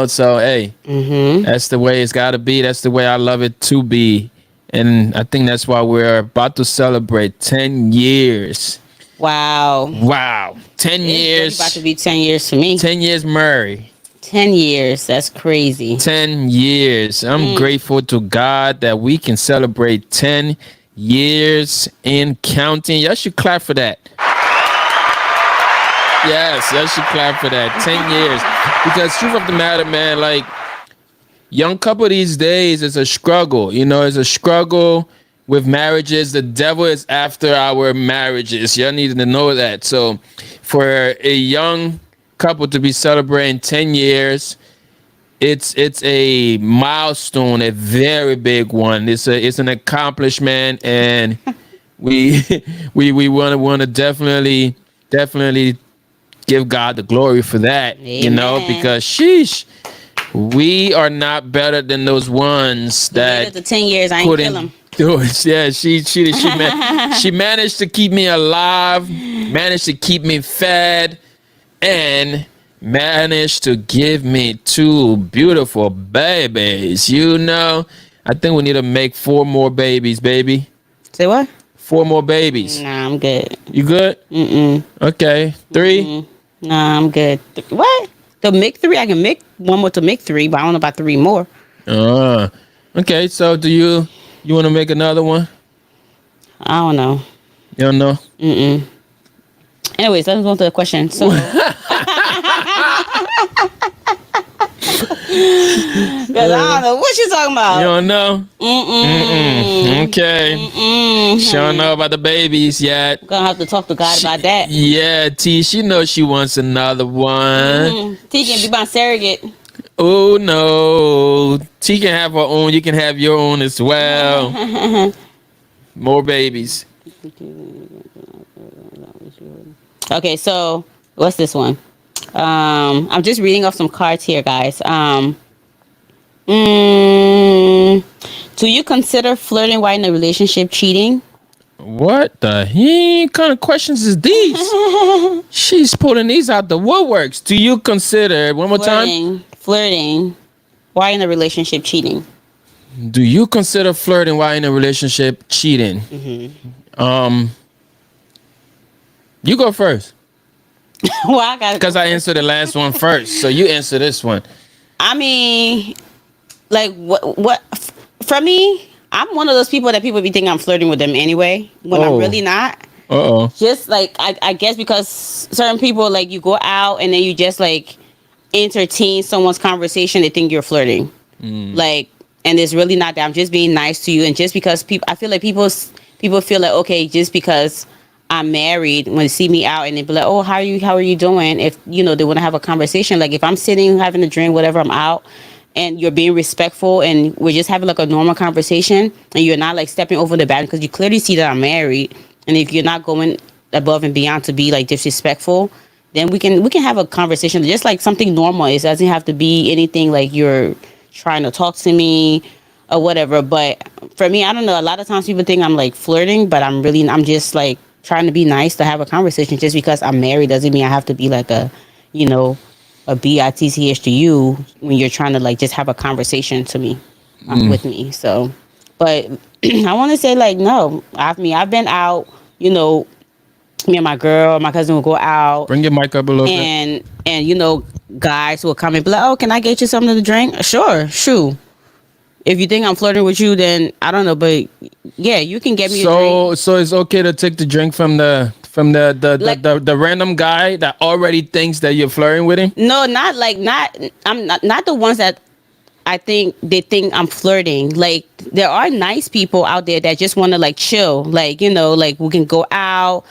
so hey, that's the way it's got to be. That's the way I love it to be. And I think that's why we're about to celebrate 10 years. Wow. 10 years. It's about to be 10 years for me. 10 years, Murray. 10 years. That's crazy. 10 years. I'm grateful to God that we can celebrate 10 years and counting. Y'all should clap for that. Yes, y'all should clap for that. 10 years. Because truth of the matter, man, like, young couple these days is a struggle. It's a struggle with marriages. The devil is after our marriages. Y'all need to know that. So for a young couple to be celebrating 10 years, it's a milestone, a very big one. It's an accomplishment, and we want to definitely give God the glory for that. Amen. Because sheesh, we are not better than those ones that after 10 years I ain't kill them. Do it. Yeah, she managed to keep me alive, managed to keep me fed, and managed to give me 2 beautiful babies. I think we need to make 4 more babies, baby. Say what? 4 more babies. Nah, I'm good. You good? Okay. 3? Nah, I'm good. What? To make 3? I can make one more to make 3, but I don't know about 3 more. Okay. So do you want to make another one? I don't know. You don't know? Anyways, let's go to the question. So, because I don't know what you talking about. You don't know? Okay. She don't know about the babies yet. Gonna have to talk to God about that. Yeah, T, she knows she wants another one. T can be my surrogate. Oh no, T can have her own. You can have your own as well. More babies. Okay, so what's this one? I'm just reading off some cards here, guys. Do you consider flirting while in a relationship cheating? What the heck kind of questions is these? She's pulling these out the woodworks. Do you consider, one more time? Flirting while in a relationship cheating. Do you consider flirting while in a relationship cheating? You go first. Well, I got because I answered the last one first, so you answer this one. I mean, like what? For me, I'm one of those people that people be thinking I'm flirting with them anyway when I'm really not. Uh-oh. Just like I guess because certain people, like, you go out and then you just like entertain someone's conversation, they think you're flirting. Like, and it's really not that. I'm just being nice to you. And just because people, I feel like people feel like, okay, just because I'm married, when they see me out and they be like, oh, how are you doing? If, you know, they want to have a conversation. Like, if I'm sitting having a drink, whatever, I'm out, and you're being respectful and we're just having like a normal conversation, and you're not like stepping over the boundary because you clearly see that I'm married. And if you're not going above and beyond to be like disrespectful, then we can have a conversation, just like something normal. It doesn't have to be anything like you're trying to talk to me or whatever. But for me, I don't know. A lot of times people think I'm like flirting, but I'm just like trying to be nice to have a conversation. Just because I'm married doesn't mean I have to be like a, you know, a bitch to you when you're trying to like just have a conversation to me with me. So, but I want to say like, no, I've been out, you know, me and my girl, my cousin will go out. Bring your mic up a little bit. And you know, guys will come and be like, oh, can I get you something to drink? Sure, shoot. If you think I'm flirting with you, then I don't know, but yeah, you can get me a drink. So it's okay to take the drink from the random guy that already thinks that you're flirting with him? No, I'm not the ones that I think they think I'm flirting. Like, there are nice people out there that just want to like chill. Like, you know, like we can go out,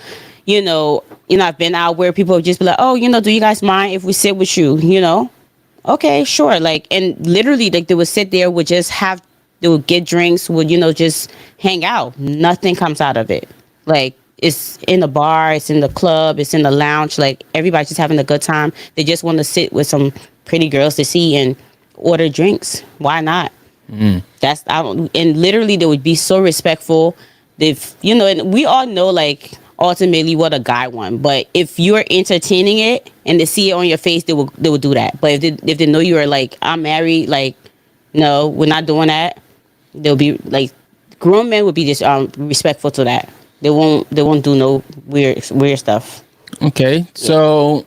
you know, I've been out where people have just be like, oh, you know, do you guys mind if we sit with you? You know? Okay, sure. Like, and literally, like, they would sit there, they would get drinks, would, you know, just hang out. Nothing comes out of it. Like, it's in the bar, it's in the club, it's in the lounge. Like, everybody's just having a good time. They just want to sit with some pretty girls to see and order drinks. Why not? And literally, they would be so respectful. They've, you know, and we all know, like, ultimately what a guy wants. But if you're entertaining it and they see it on your face, they will do that. But if they know you are like, I'm married, like, no, we're not doing that. They'll be like, grown men would be just respectful to that. They won't do no weird stuff. Okay, so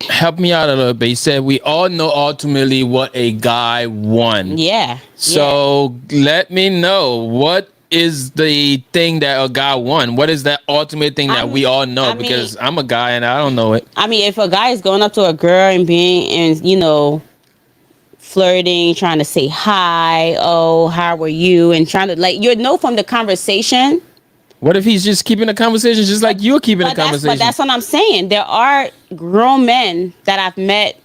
help me out a little bit. You said we all know ultimately what a guy wants. Yeah. So let me know, what is the thing that a guy wants? What is that ultimate thing that we all know? Because I'm a guy and I don't know it. I mean, if a guy is going up to a girl and you know, flirting, trying to say hi, oh, how are you, and trying to, like, you know, from the conversation. What if he's just keeping a conversation just like you're keeping a conversation? But that's what I'm saying. There are grown men that I've met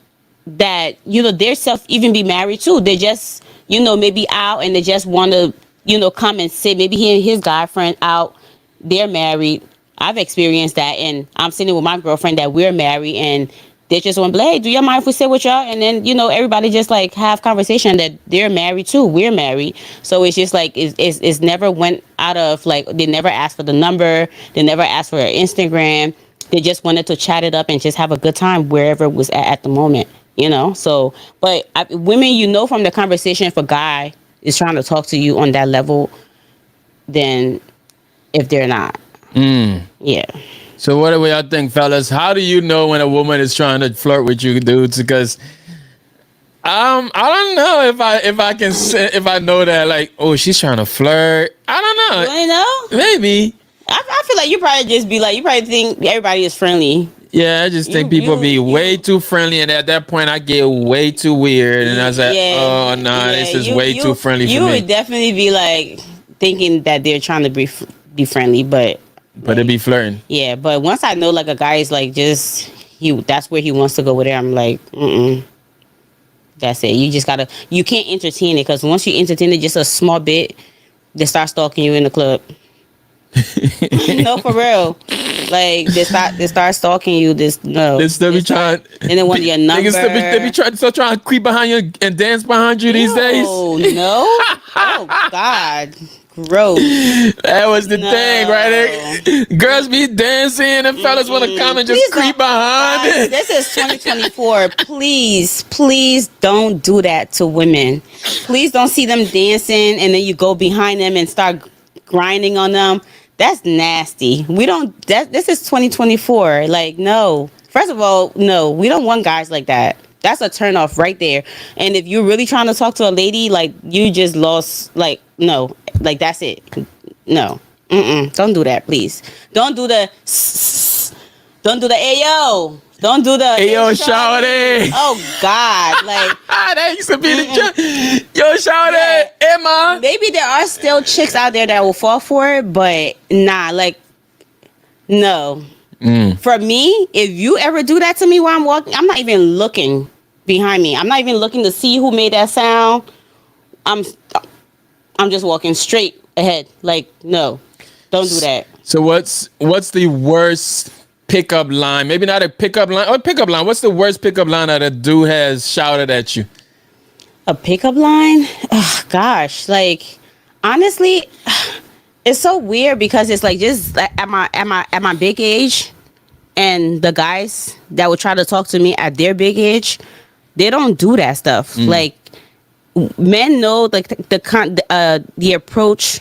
that, you know, their self even be married too. They just, you know, maybe out and they just want to, you know, come and sit. Maybe he and his guy friend out, they're married. I've experienced that, and I'm sitting with my girlfriend that we're married, and they just want to be like, hey, do you mind if we sit with y'all? And then, you know, everybody just like have conversation that they're married too. We're married. So it's just like, it's never went out of, like, they never asked for the number. They never asked for Instagram. They just wanted to chat it up and just have a good time wherever it was at the moment, you know? So, but women, you know, from the conversation, if a guy is trying to talk to you on that level, then if they're not. Yeah. So what do y'all think, fellas? How do you know when a woman is trying to flirt with you, dudes? Because I don't know if I know that, like, oh, she's trying to flirt. I don't know. You know? Maybe. I feel like you probably just be like, you probably think everybody is friendly. Yeah, I just think people be way too friendly, and at that point, I get way too weird, and I was like, oh, nah, this is way too friendly for me. You would definitely be like thinking that they're trying to be friendly, but it be flirting. Yeah, but once I know, like, a guy is like just that's where he wants to go with it, I'm like, that's it. You can't entertain it, because once you entertain it just a small bit, they start stalking you in the club. No, for real. Like, they start stalking you. They still be trying, and then want your number. They be trying to creep behind you and dance behind you these days. Oh no! Oh God! Gross. That was the thing, right? Girls be dancing and fellas want to come and just creep behind it. This is 2024. Please don't do that to women. Please don't see them dancing and then you go behind them and start grinding on them. That's nasty. This is 2024. Like, no. First of all, no, we don't want guys like that. That's a turn off right there. And if you're really trying to talk to a lady, like, you just lost, like, no, like, that's it. No. Don't do that, please. Don't do the. Don't do the ayo. Don't do the Ayo, shawty. shawty. Oh God, like That used to be the joke. Yo, shawty, Yeah. Emma. maybe there are still chicks out there that will fall for it, but nah, like no. For me, if you ever do that to me while I'm walking, I'm not even looking behind me. I'm not even looking to see who made that sound. I'm I'm just walking straight ahead. Like no, don't do that. So what's the worst pickup line? Maybe not a pickup line or pickup line. What's the worst pickup line that a dude has shouted at you? A pickup line? Oh, gosh, like honestly, it's so weird because it's like just like, at my big age, and the guys that would try to talk to me at their big age, they don't do that stuff. Like men know like the approach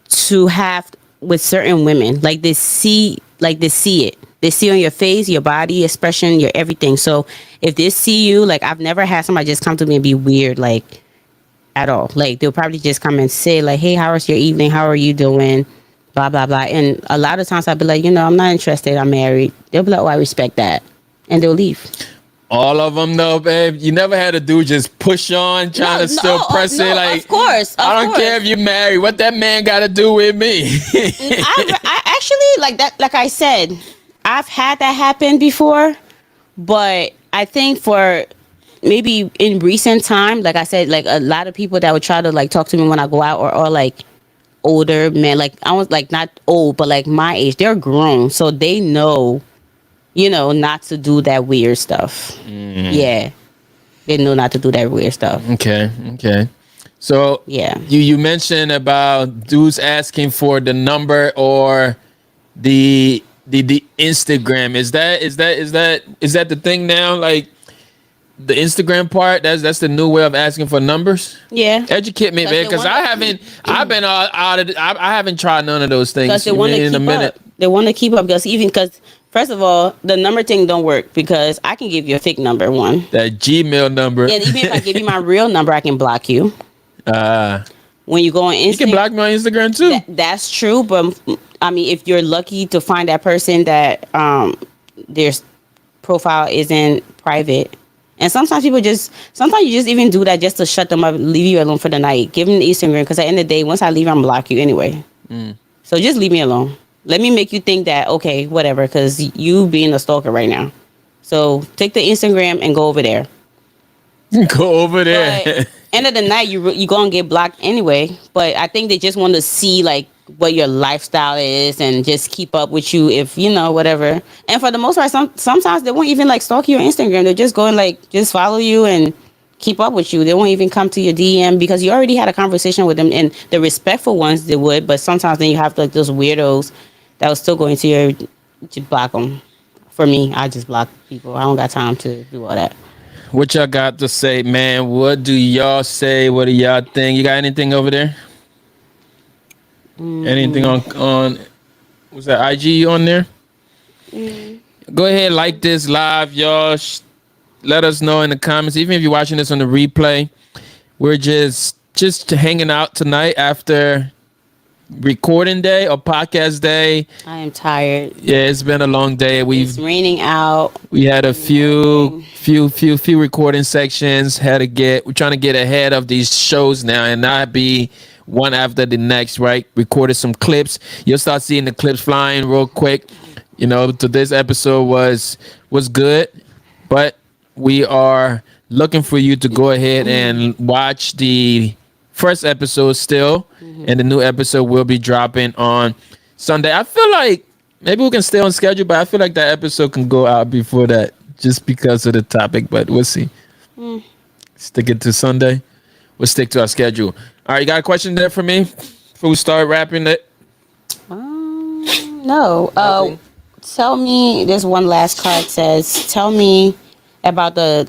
to have with certain women. Like they see it. They see on your face, your body expression, your everything. So if they see you, like I've never had somebody just come to me and be weird, like at all. Like they'll probably just come and say like, "Hey, how was your evening? How are you doing?" Blah blah blah. And a lot of times I'll be like, I'm not interested. I'm married. They'll be like, "Oh, I respect that," and they'll leave. All of them though, babe. You never had a dude just push on, trying to still press it. Like, of course. I don't care if you're married. What that man got to do with me? I actually like that. Like I said, I've had that happen before, but I think for maybe in recent time, like I said, like a lot of people that would try to like talk to me when I go out, or like older men, like I was like not old, but like my age, they're grown, so they know, not to do that weird stuff. Yeah, they know not to do that weird stuff. Okay. So Yeah. you mentioned about dudes asking for the number or the Instagram. Is that the thing now? Like the Instagram part, that's the new way of asking for numbers. Yeah. Educate me, man, because I haven't tried none of those things Because they want to in a keep minute. up. They want to keep up because first of all, the number thing don't work because I can give you a fake number one, That Gmail number. and even if I give you my real number, I can block you. When you go on Instagram, You can block me on Instagram too. That's true, but I mean, if you're lucky to find that person that their profile isn't private, and sometimes you just even do that just to shut them up, leave you alone for the night. Give them the Instagram because at the end of the day, once I leave, I'm block you anyway. So just leave me alone. Let me make you think that okay, whatever, because you being a stalker right now. So take the Instagram and go over there. Go over there. But end of the night, you gonna get blocked anyway. But I think they just want to see like what your lifestyle is and just keep up with you if whatever. And for the most part, sometimes they won't even like stalk you on Instagram. They're just going like just follow you and keep up with you. They won't even come to your DM because you already had a conversation with them. And the respectful ones they would, but sometimes then you have like those weirdos that will still go into your to block them. For me, I just block people. I don't got time to do all that. What y'all got to say, man? What do y'all say? What do y'all think? You got anything over there? Anything on was that IG on there? Go ahead, like this live, y'all. Let us know in the comments. Even if you're watching this on the replay, we're just hanging out tonight after recording day or podcast day. I am tired. Yeah, it's been a long day. It's raining out. We had a few recording sections. We're trying to get ahead of these shows now and not be one after the next, right? Recorded some clips. You'll start seeing the clips flying real quick. Today's episode was good, but we are looking for you to go ahead and watch the first episode still, and the new episode will be dropping on Sunday. I feel like maybe we can stay on schedule, but I feel like that episode can go out before that just because of the topic, but we'll see. Stick it to Sunday. We'll stick to our schedule. All right, you got a question there for me before we start wrapping it? No. Tell me, this one last card says, tell me about the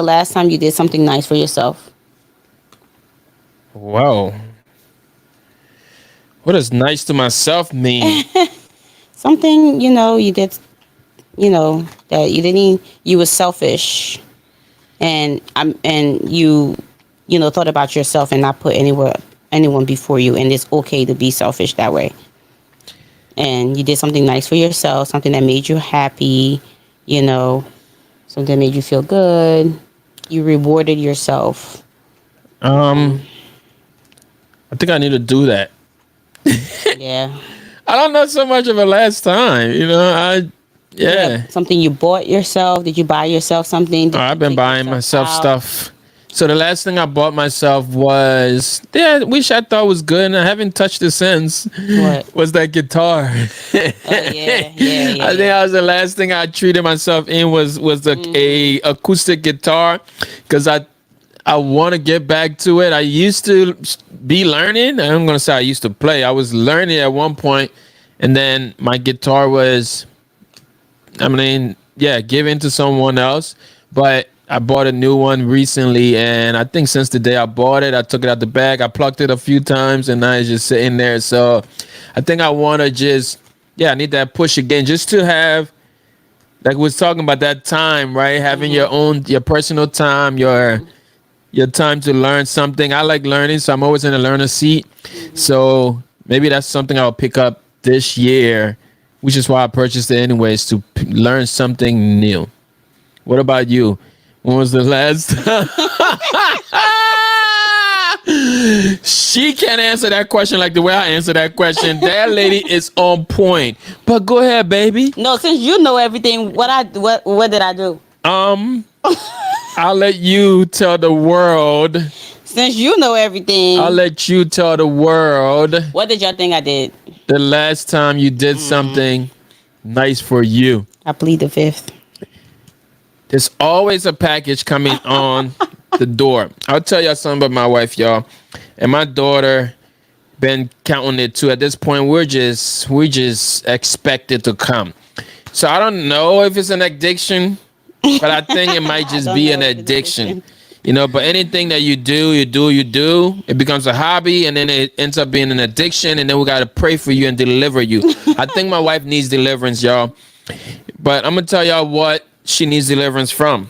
last time you did something nice for yourself. Wow. What does nice to myself mean? Something, you did, that you were selfish and you thought about yourself and not put anyone before you, and it's okay to be selfish that way. And you did something nice for yourself, something that made you happy, you know, something that made you feel good. You rewarded yourself. I think I need to do that. Yeah. I don't know so much of a last time, yeah. Something you bought yourself. Did you buy yourself something? Did you I've been take buying yourself myself out? stuff. So the last thing I bought myself was, which I thought was good, and I haven't touched it since. What? Was that guitar? Oh, yeah. I think that was the last thing I treated myself in was a acoustic guitar, because I want to get back to it. I used to be learning. I'm gonna say I used to play. I was learning at one point, and then my guitar was, given to someone else. But I bought a new one recently, and I think since the day I bought it, I took it out the bag. I plucked it a few times, and now it's just sitting there. So I think I want to I need that push again, just to have, like we was talking about that time, right? Having your personal time, your time to learn something. I like learning, so I'm always in a learner seat. So maybe that's something I'll pick up this year, which is why I purchased it anyways, to learn something new. What about you? When was the last time? She can't answer that question like the way I answer that question. That lady is on point. But go ahead, baby. No, since you know everything, what did I do? I'll let you tell the world. Since you know everything, I'll let you tell the world what did y'all think I did? the last time you did something nice for you. I plead the fifth. There's always a package coming on the door. I'll tell y'all something about my wife, y'all. And my daughter been counting it too. At this point, we're just expect it to come. So I don't know if it's an addiction, but I think it might just be an addiction. But anything that you do, it becomes a hobby, and then it ends up being an addiction, and then we got to pray for you and deliver you. I think my wife needs deliverance, y'all. But I'm going to tell y'all what she needs deliverance from.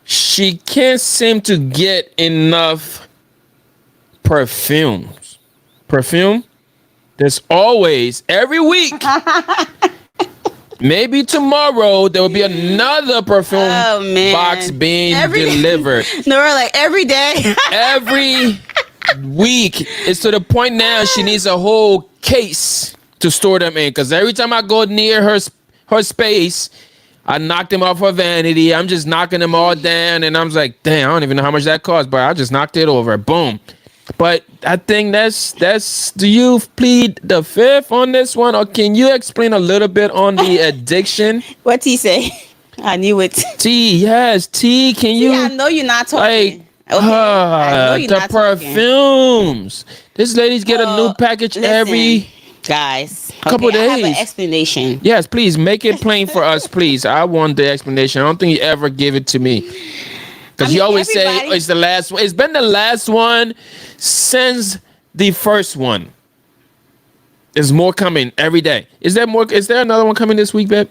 She can't seem to get enough perfume. There's always, every week, maybe tomorrow, there will be another perfume box being delivered. No, we're like every day. Every week. It's to the point now she needs a whole case to store them in. Because every time I go near her space, I knock them off her vanity. I'm just knocking them all down. And I'm like, damn, I don't even know how much that cost, but I just knocked it over. Boom. But I think that's do you plead the fifth on this one, or can you explain a little bit on the addiction? What T say? I knew it. T, yes, T, can you? I know you're not talking. Like, the perfumes. This lady's get a new package every guys. Couple days. I have an explanation. Yes, please make it plain for us, please. I want the explanation. I don't think you ever give it to me. Because you always say it's the last one. It's been the last one since the first one. There's more coming every day. Is there more? Is there another one coming this week, babe?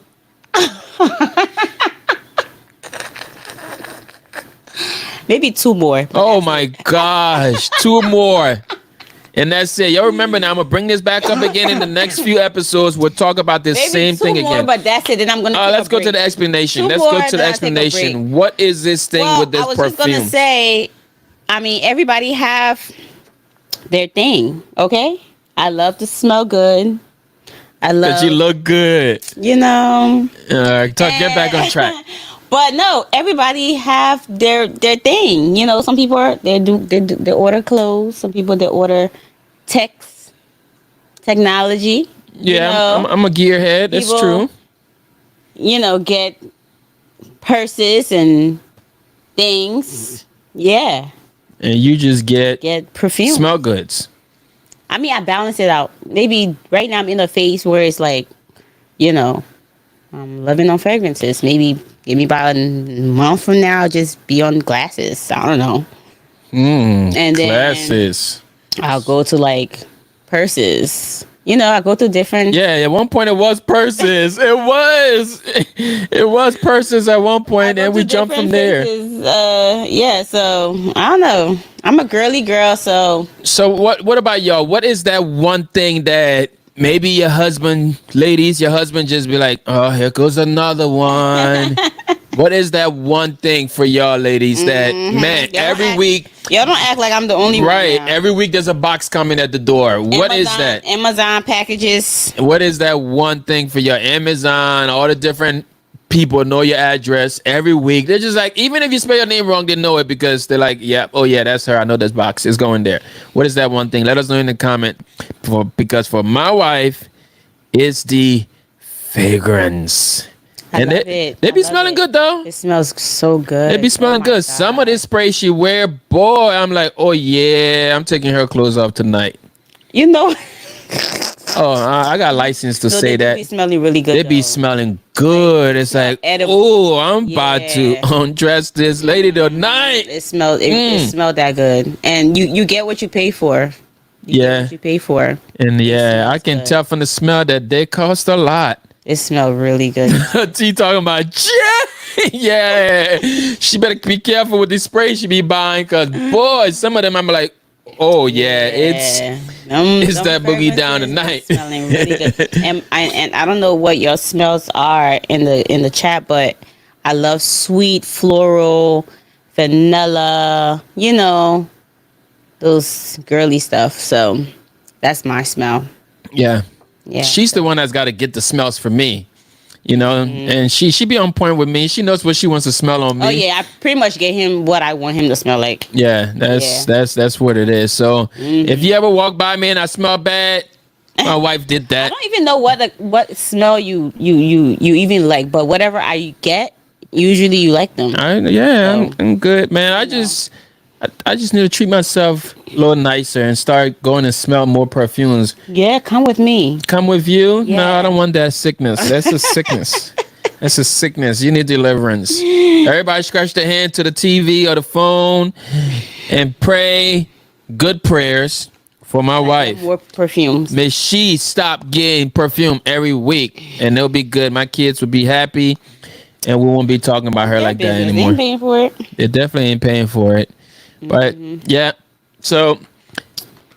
Maybe two more. Oh my gosh, two more. And that's it. Y'all remember now, I'm going to bring this back up again in the next few episodes. We'll talk about this same thing again. But that's it. Then I'm going to let's go to the explanation. Let's go to the explanation. What is this thing with this perfume? I was just going to say, everybody have their thing, okay? I love to smell good. I love... But you look good. Get back on track. But no, everybody have their thing. Some people they order clothes. Some people they order technology. Yeah, I'm a gearhead. That's true. Get purses and things. Yeah. And you just get perfume. Smell goods. I balance it out. Maybe right now I'm in a phase where it's like, I'm loving on fragrances. Maybe give me about a month from now, just be on glasses. I don't know. And then glasses. I'll go to like purses. I go through different. Yeah, at one point it was purses. It was purses at one point, and we jumped from there. Yeah, so I don't know. I'm a girly girl, so So what about y'all? What is that one thing that maybe your husband, ladies, your husband just be like, oh, here goes another one. What is that one thing for y'all ladies that, man, every week, y'all don't act like I'm the only right? one. Right. Every week there's a box coming at the door. What is that? Amazon packages. What is that one thing for your Amazon? All the different people know your address every week. They're just like, even if you spell your name wrong, they know it because they're like, yeah, oh yeah, that's her. I know this box is going there. What is that one thing? Let us know in the comment. Because for my wife, it's the fragrance. I love it. They be smelling good though. It smells so good. They be smelling good. God. Some of this spray she wear, boy, I'm like, oh yeah, I'm taking her clothes off tonight. You know. Oh, I got license to say that. They be smelling really good. They be smelling good. It's like, oh, I'm about to undress this lady tonight. It smelled that good, and you get what you pay for. You get what you pay for. And I can tell from the smell that they cost a lot. It smelled really good. T talking about yeah. She better be careful with the spray she be buying, cause boy, some of them I'm like, oh yeah, it's that boogie down tonight. Smelling really good. And I don't know what your smells are in the chat, but I love sweet floral, vanilla. Those girly stuff. So that's my smell. Yeah. Yeah. She's the one that's got to get the smells for me. And she be on point with me. She knows what she wants to smell on me. Oh yeah, I pretty much get him what I want him to smell like. Yeah, that's what it is. So if you ever walk by me and I smell bad, my wife did that. I don't even know what smell you even like, but whatever I get, usually you like them. I'm good, man. I just need to treat myself a little nicer and start going and smell more perfumes. Yeah, come with me. Come with you? Yeah. No, I don't want that sickness. That's a sickness. That's a sickness. You need deliverance. Everybody scratch their hand to the TV or the phone and pray good prayers for my wife. More perfumes. May she stop getting perfume every week and it'll be good. My kids will be happy and we won't be talking about her like that anymore. They ain't paying for it. They definitely ain't paying for it. But so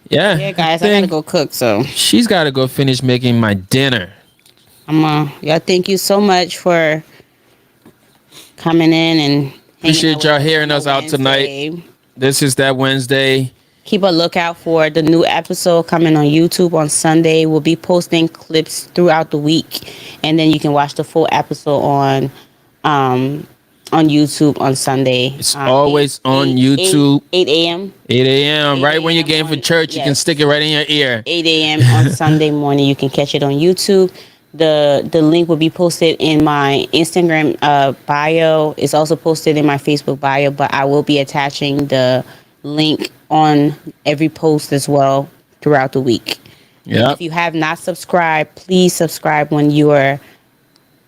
guys, I gotta go cook. So she's got to go finish making my dinner. Y'all, thank you so much for coming in and appreciate y'all hearing us out tonight. This is that Wednesday. Keep a lookout for the new episode coming on YouTube on Sunday. We'll be posting clips throughout the week, and then you can watch the full episode on YouTube on Sunday. It's always on YouTube. 8 a.m. 8 a.m. Right when you're getting for church, you can stick it right in your ear. 8 a.m. on Sunday morning. You can catch it on YouTube. The link will be posted in my Instagram bio. It's also posted in my Facebook bio, but I will be attaching the link on every post as well throughout the week. Yeah. If you have not subscribed, please subscribe when you are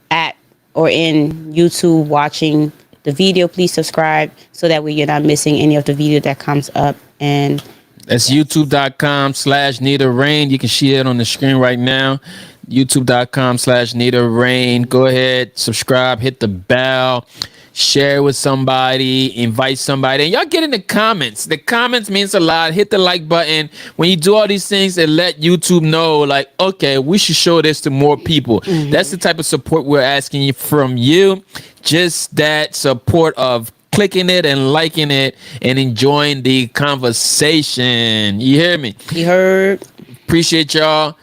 at or in YouTube watching the video. Please subscribe so that way you're not missing any of the video that comes up. And that's youtube.com/NITA RAINE. You can see it on the screen right now. youtube.com/NITA RAINE. Go ahead, subscribe, hit the bell, share with somebody, invite somebody, and y'all get in the comments. The comments means a lot. Hit the like button. When you do all these things, it let YouTube know, like, okay, we should show this to more people. That's the type of support we're asking from you. Just that support of clicking it and liking it and enjoying the conversation. You hear me? You heard. Appreciate y'all.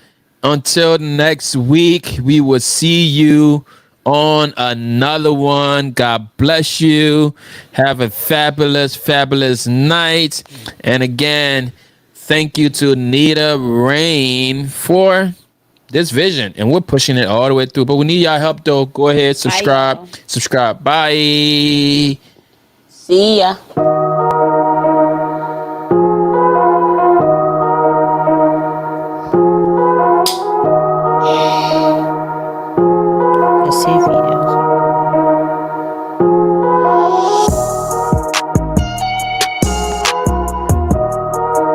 Until next week, we will see you on another one. God bless you. Have a fabulous, fabulous night. And again, thank you to NITA RAINE for this vision. And we're pushing it all the way through. But we need y'all help though. Go ahead, subscribe. Bye. See ya.